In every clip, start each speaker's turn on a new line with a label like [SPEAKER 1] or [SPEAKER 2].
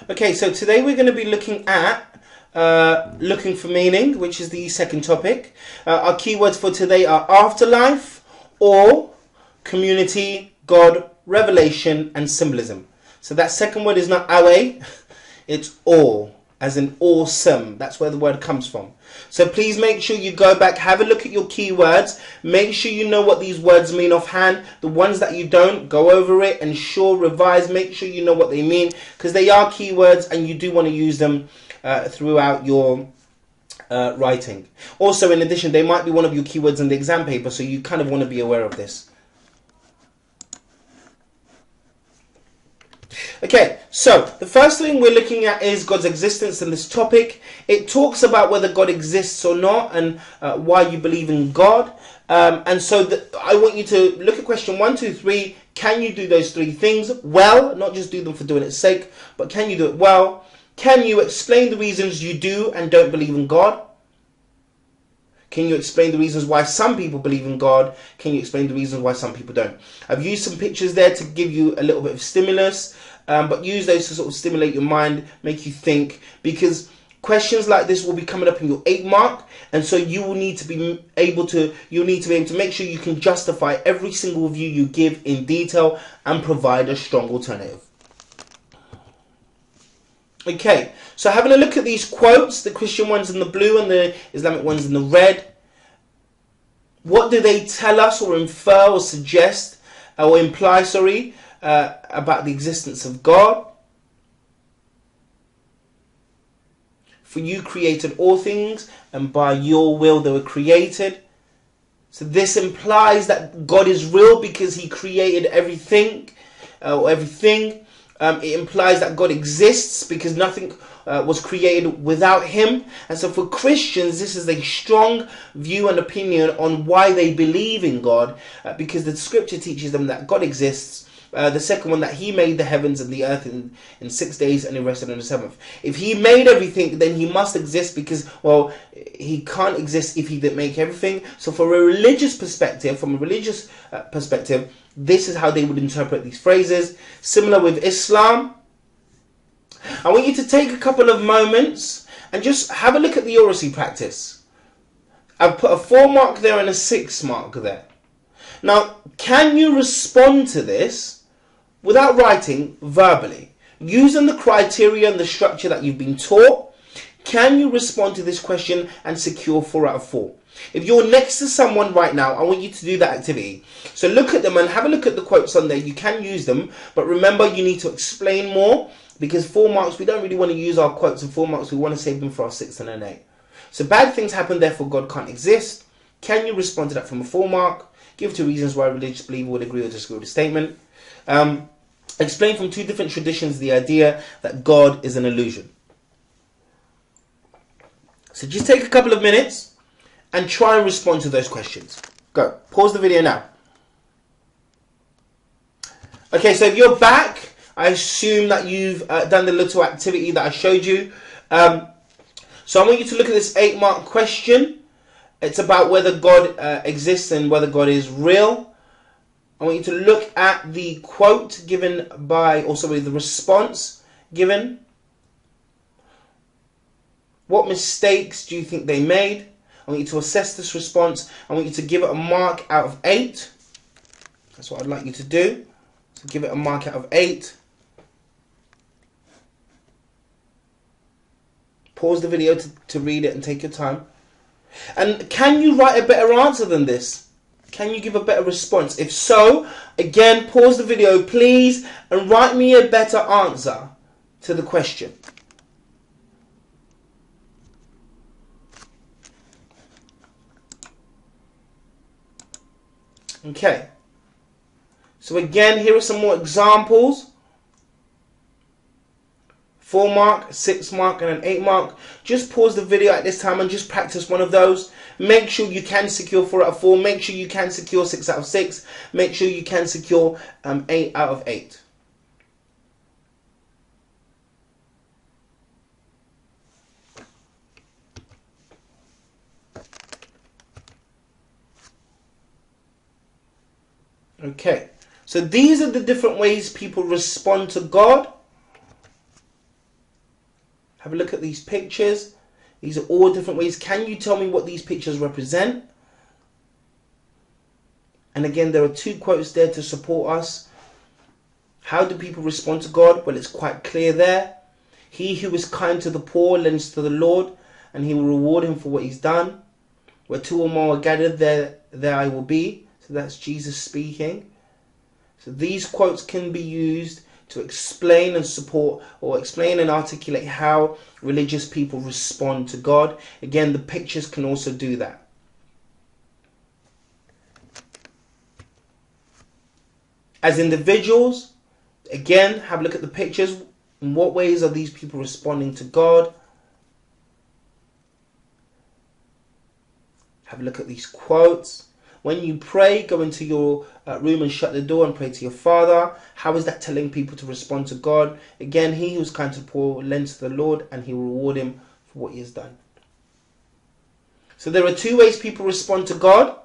[SPEAKER 1] Okay, so today we're going to be looking at looking for meaning, which is the second topic. Our keywords for today are afterlife, awe, community, God, revelation, and symbolism. So that second word is not awe, it's awe, as in awesome. That's where the word comes from. So please make sure you go back, have a look at your keywords, make sure you know what these words mean offhand. The ones that you don't, go over it, ensure, revise, make sure you know what they mean, because they are keywords and you do want to use them throughout your writing. Also, in addition, they might be one of your keywords in the exam paper, so you kind of want to be aware of this. Okay, so the first thing we're looking at is God's existence in this topic. It talks about whether God exists or not and why you believe in God. And so I want you to look at question 1, 2, 3. Can you do those three things well? Not just do them for doing its sake, but can you do it well? Can you explain the reasons you do and don't believe in God? Can you explain the reasons why some people believe in God? Can you explain the reasons why some people don't? I've used some pictures there to give you a little bit of stimulus, but use those to sort of stimulate your mind, make you think, because questions like this will be coming up in your 8 mark, and so you will need to be able to make sure you can justify every single view you give in detail and provide a strong alternative. Okay, so having a look at these quotes, the Christian ones in the blue and the Islamic ones in the red, what do they tell us or infer or suggest or imply, about the existence of God? For you created all things, and by your will they were created. So this implies that God is real because he created everything, it implies that God exists because nothing was created without him. And so for Christians, this is a strong view and opinion on why they believe in God, because the scripture teaches them that God exists. The second one, that he made the heavens and the earth in 6 days and he rested on the seventh. If he made everything, then he must exist because, well, he can't exist if he didn't make everything. So from a religious perspective, this is how they would interpret these phrases. Similar with Islam. I want you to take a couple of moments and just have a look at the oracy practice. I've put a 4 mark there and a 6 mark there. Now, can you respond to this without writing, verbally, using the criteria and the structure that you've been taught? Can you respond to this question and secure 4 out of 4? If you're next to someone right now, I want you to do that activity. So look at them and have a look at the quotes on there. You can use them, but remember you need to explain more, because 4 marks, we don't really want to use our quotes in 4 marks. We want to save them for our 6 and an 8. So bad things happen, therefore God can't exist. Can you respond to that from a 4 mark? Give 2 reasons why a religious believer would agree or disagree with the statement. Explain from 2 different traditions the idea that God is an illusion. So just take a couple of minutes and try and respond to those questions. Go. Pause the video now. Okay, so if you're back, I assume that you've done the little activity that I showed you. So I want you to look at this 8 mark question. It's about whether God exists and whether God is real. I want you to look at the quote given by, the response given. What mistakes do you think they made? I want you to assess this response. I want you to give it a mark out of 8. That's what I'd like you to do. So give it a mark out of 8. Pause the video to read it and take your time. And can you write a better answer than this? Can you give a better response? If so, again, pause the video, please, and write me a better answer to the question. Okay. So again, here are some more examples. 4 mark, 6 mark, and an 8 mark. Just pause the video at this time and just practice one of those. Make sure you can secure 4 out of 4. Make sure you can secure 6 out of 6. Make sure you can secure 8 out of 8. Okay. So these are the different ways people respond to God. Have a look at these pictures. These are all different ways. Can you tell me what these pictures represent? And again, there are 2 quotes there to support us. How do people respond to God? Well, it's quite clear there. He who is kind to the poor lends to the Lord, and he will reward him for what he's done. Where 2 or more are gathered, there I will be. So that's Jesus speaking. So these quotes can be used to explain and support, or explain and articulate how religious people respond to God. Again, the pictures can also do that. As individuals, again, have a look at the pictures. In what ways are these people responding to God? Have a look at these quotes. When you pray, go into your room and shut the door and pray to your Father. How is that telling people to respond to God? Again, he who is kind to the poor lends to the Lord, and he will reward him for what he has done. So there are 2 ways people respond to God,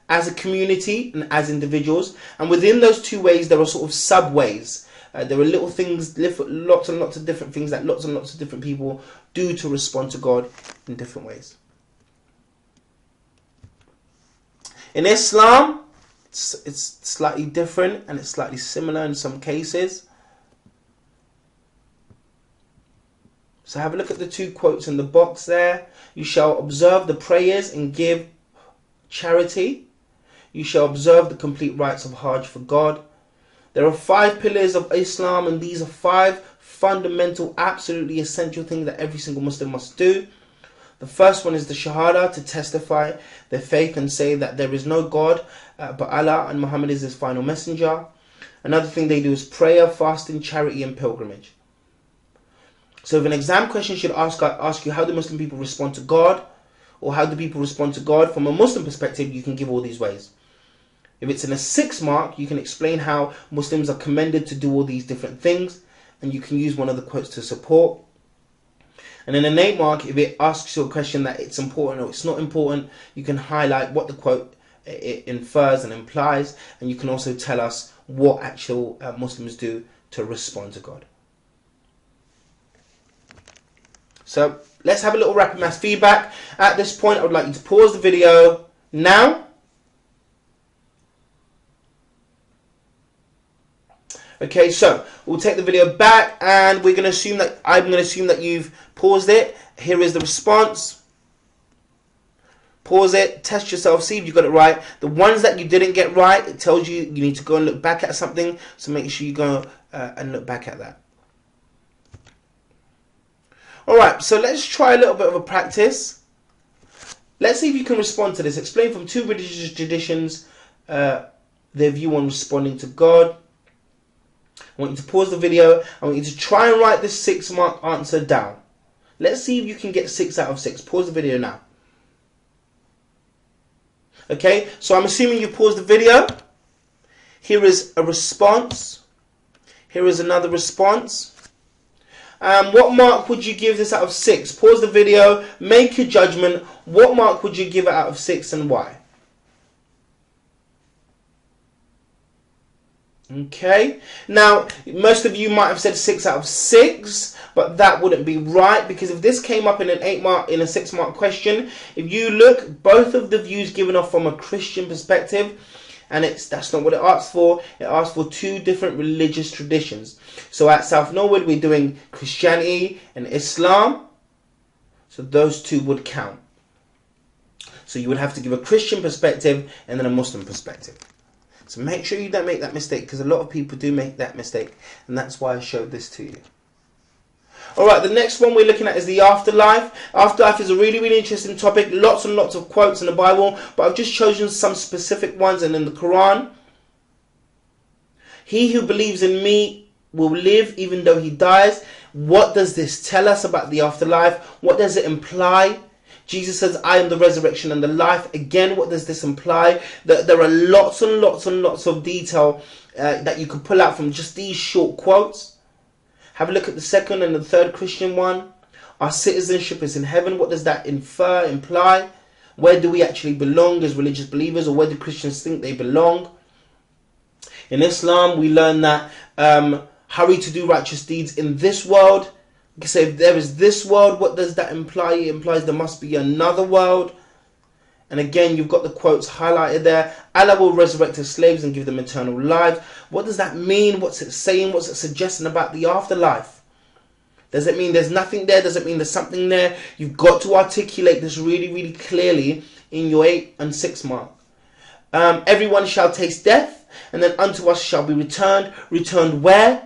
[SPEAKER 1] as a community and as individuals. And within those 2 ways, there are sort of sub-ways. There are little things, lots and lots of different things that lots and lots of different people do to respond to God in different ways. In Islam, it's slightly different, and it's slightly similar in some cases. So have a look at the 2 quotes in the box there. You shall observe the prayers and give charity. You shall observe the complete rites of Hajj for God. There are 5 pillars of Islam, and these are 5 fundamental, absolutely essential things that every single Muslim must do. The first one is the Shahada, to testify their faith and say that there is no God but Allah, and Muhammad is his final messenger. Another thing they do is prayer, fasting, charity and pilgrimage. So if an exam question should ask you how do Muslim people respond to God, or how do people respond to God from a Muslim perspective, you can give all these ways. If it's in a 6 mark, you can explain how Muslims are commended to do all these different things, and you can use one of the quotes to support. And in an 8 mark, if it asks you a question that it's important or it's not important, you can highlight what the quote it infers and implies, and you can also tell us what actual Muslims do to respond to God. So let's have a little rapid maths feedback. At this point, I would like you to pause the video now. Okay, so we'll take the video back, and I'm going to assume that you've paused it. Here is the response. Pause it, test yourself, see if you got it right. The ones that you didn't get right, it tells you need to go and look back at something, so make sure you go and look back at that. Alright, so let's try a little bit of a practice. Let's see if you can respond to this. Explain from 2 religious traditions their view on responding to God. I want you to pause the video. I want you to try and write this 6 mark answer down. Let's see if you can get 6 out of 6. Pause the video now. Okay, so I'm assuming you paused the video. Here is a response. Here is another response. What mark would you give this out of 6? Pause the video, make your judgment. What mark would you give it out of 6 and why? Okay, now most of you might have said 6 out of 6, but that wouldn't be right, because if this came up in an 8 mark, in a 6 mark question, if you look, both of the views given off from a Christian perspective, and that's not what it asks for. It asks for 2 different religious traditions. So at South Norwood, we're doing Christianity and Islam, so those 2 would count. So you would have to give a Christian perspective and then a Muslim perspective. So make sure you don't make that mistake, because a lot of people do make that mistake, and that's why I showed this to you. Alright, the next one we're looking at is the afterlife. Afterlife is a really, really interesting topic. Lots and lots of quotes in the Bible, but I've just chosen some specific ones. And in the Quran, he who believes in me will live even though he dies. What does this tell us about the afterlife? What does it imply? Jesus says, I am the resurrection and the life. Again, what does this imply? That there are lots and lots and lots of detail that you could pull out from just these short quotes. Have a look at the second and the third Christian one. Our citizenship is in heaven. What does that imply? Where do we actually belong as religious believers, or where do Christians think they belong? In Islam, we learn that hurry to do righteous deeds in this world, You can say, if there is this world, what does that imply? It implies there must be another world. And again, you've got the quotes highlighted there. Allah will resurrect his slaves and give them eternal lives. What does that mean? What's it saying? What's it suggesting about the afterlife? Does it mean there's nothing there? Does it mean there's something there? You've got to articulate this really, really clearly in your 8 and 6 mark. Everyone shall taste death, and then unto us shall be returned. Returned where?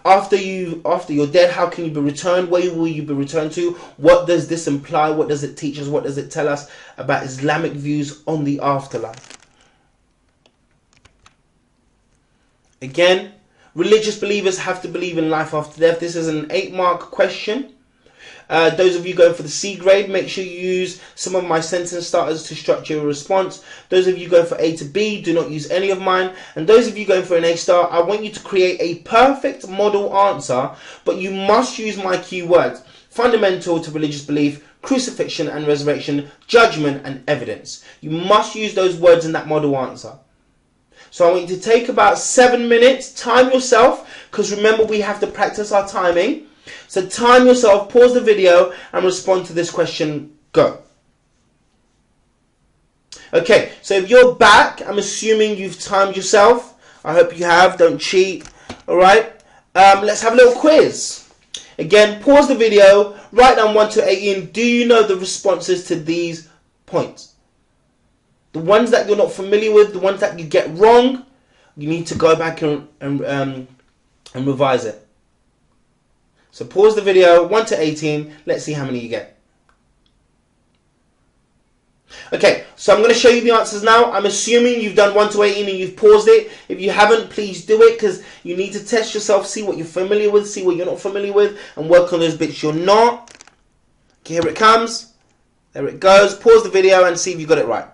[SPEAKER 1] After you're dead, how can you be returned? Where will you be returned to? What does this imply? What does it teach us? What does it tell us about Islamic views on the afterlife? Again, religious believers have to believe in life after death. This is an 8 mark question. Those of you going for the C grade, make sure you use some of my sentence starters to structure your response. Those of you going for A to B, do not use any of mine. And those of you going for an A star, I want you to create a perfect model answer, but you must use my keywords: fundamental to religious belief, crucifixion and resurrection, judgment and evidence. You must use those words in that model answer. So I want you to take about 7 minutes, time yourself, because remember we have to practice our timing. So time yourself, pause the video and respond to this question. Go. Okay, so if you're back, I'm assuming you've timed yourself. I hope you have, don't cheat. Alright, let's have a little quiz. Again, pause the video, write down 1 to 18. Do you know the responses to these points? The ones that you're not familiar with, the ones that you get wrong, you need to go back and revise it. So pause the video, 1 to 18. Let's see how many you get. Okay, so I'm going to show you the answers now. I'm assuming you've done 1 to 18 and you've paused it. If you haven't, please do it, because you need to test yourself, see what you're familiar with, see what you're not familiar with, and work on those bits you're not. Okay, here it comes. There it goes. Pause the video and see if you got it right.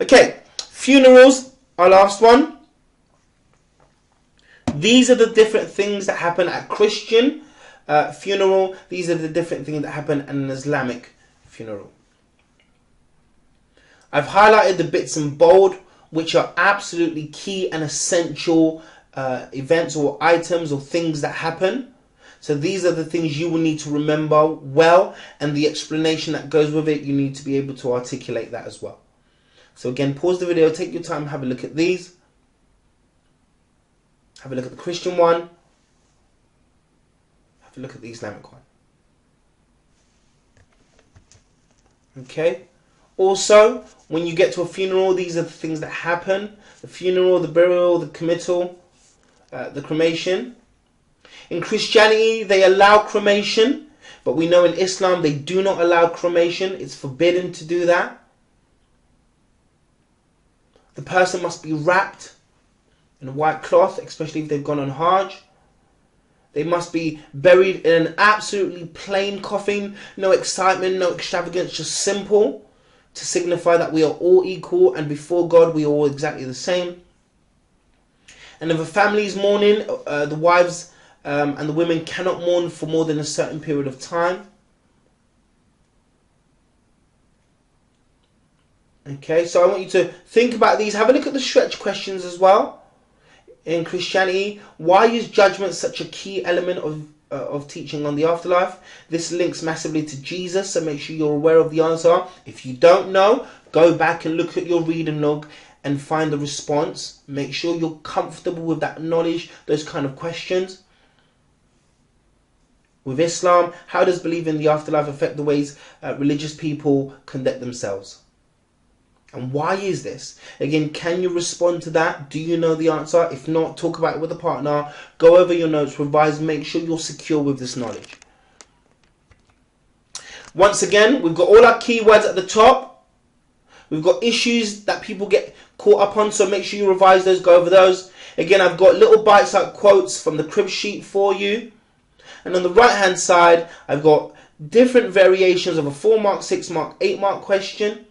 [SPEAKER 1] Okay, funerals, our last one. These are the different things that happen at Christian funeral. These are the different things that happen at an Islamic funeral. I've highlighted the bits in bold, which are absolutely key and essential events or items or things that happen. So these are the things you will need to remember well, and the explanation that goes with it, you need to be able to articulate that as well. So again, pause the video, take your time, have a look at these. Have a look at the Christian one. Have a look at the Islamic one. Okay. Also, when you get to a funeral, these are the things that happen. The funeral, the burial, the committal, the cremation. In Christianity, they allow cremation. But we know in Islam, they do not allow cremation. It's forbidden to do that. The person must be wrapped in a white cloth, especially if they've gone on Hajj. They must be buried in an absolutely plain coffin. No excitement, no extravagance, just simple, to signify that we are all equal and before God we are all exactly the same. And if a family is mourning, the wives and the women cannot mourn for more than a certain period of time. Okay, so I want you to think about these. Have a look at the stretch questions as well. In Christianity, why is judgment such a key element of teaching on the afterlife? This links massively to Jesus, so make sure you're aware of the answer. If you don't know, go back and look at your reading log and find the response. Make sure you're comfortable with that knowledge, those kind of questions. With Islam, how does believing in the afterlife affect the ways religious people conduct themselves? And why is this? Again, can you respond to that? Do you know the answer? If not, talk about it with a partner. Go over your notes, revise, make sure you're secure with this knowledge. Once again, we've got all our keywords at the top. We've got issues that people get caught up on, so make sure you revise those, go over those. Again, I've got little bite-sized quotes from the crib sheet for you. And on the right-hand side, I've got different variations of a 4 mark, 6 mark, 8 mark question.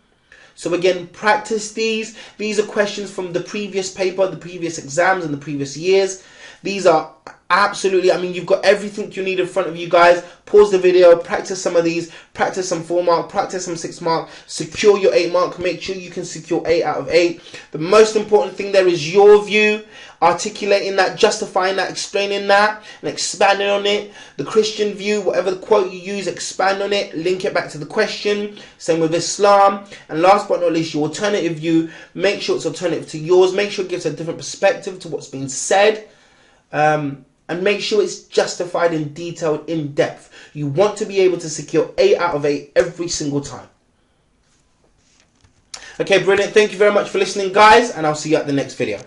[SPEAKER 1] So again, practice these. These are questions from the previous paper, the previous exams and the previous years. These are Absolutely. I mean, you've got everything you need in front of you, guys. Pause the video, practice some of these, practice some 4 mark, practice some 6 mark, secure your 8 mark. Make sure you can secure 8 out of 8. The most important thing there is your view, articulating that, justifying that, explaining that, and expanding on it. The Christian view, whatever the quote you use, expand on it, link it back to the question. Same with Islam. And last but not least, your alternative view. Make sure it's alternative to yours. Make sure it gives a different perspective to what's being said. And make sure it's justified and detailed in depth. You want to be able to secure 8 out of 8 every single time. Okay, brilliant. Thank you very much for listening, guys, and I'll see you at the next video.